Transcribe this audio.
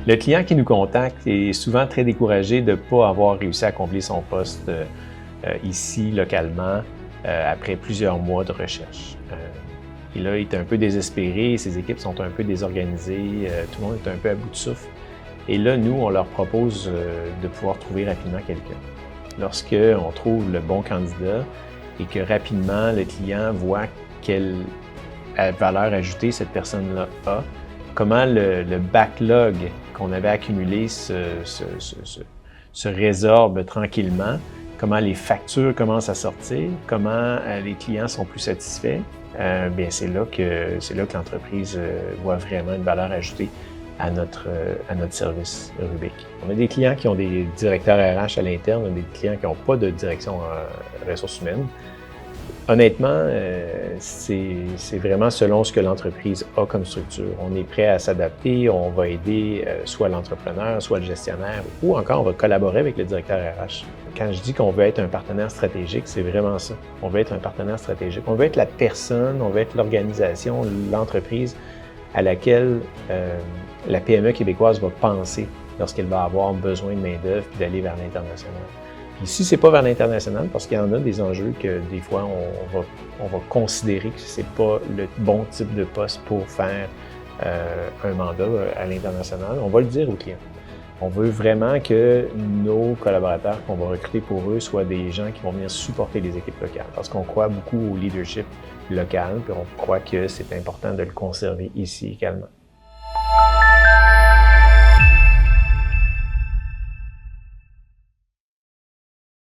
Le client qui nous contacte est souvent très découragé de ne pas avoir réussi à accomplir son poste ici, localement, après plusieurs mois de recherche. Et là, il est un peu désespéré, ses équipes sont un peu désorganisées, tout le monde est un peu à bout de souffle. Et là, nous, on leur propose de pouvoir trouver rapidement quelqu'un. Lorsqu'on trouve le bon candidat et que rapidement le client voit quelle valeur ajoutée cette personne-là a, comment le backlog qu'on avait accumulé se résorbe tranquillement, comment les factures commencent à sortir, comment les clients sont plus satisfaits, bien c'est là que l'entreprise voit vraiment une valeur ajoutée à notre service Rubik. On a des clients qui ont des directeurs RH à l'interne, on a des clients qui n'ont pas de direction ressources humaines. Honnêtement, c'est vraiment selon ce que l'entreprise a comme structure. On est prêt à s'adapter, on va aider soit l'entrepreneur, soit le gestionnaire, ou encore on va collaborer avec le directeur RH. Quand je dis qu'on veut être un partenaire stratégique, c'est vraiment ça. On veut être un partenaire stratégique. On veut être la personne, on veut être l'organisation, l'entreprise à laquelle la PME québécoise va penser lorsqu'elle va avoir besoin de main-d'œuvre et d'aller vers l'international. Puis si ce n'est pas vers l'international, parce qu'il y en a des enjeux que des fois on va considérer que ce n'est pas le bon type de poste pour faire un mandat à l'international, on va le dire aux clients. On veut vraiment que nos collaborateurs qu'on va recruter pour eux soient des gens qui vont venir supporter les équipes locales, parce qu'on croit beaucoup au leadership local, puis on croit que c'est important de le conserver ici également.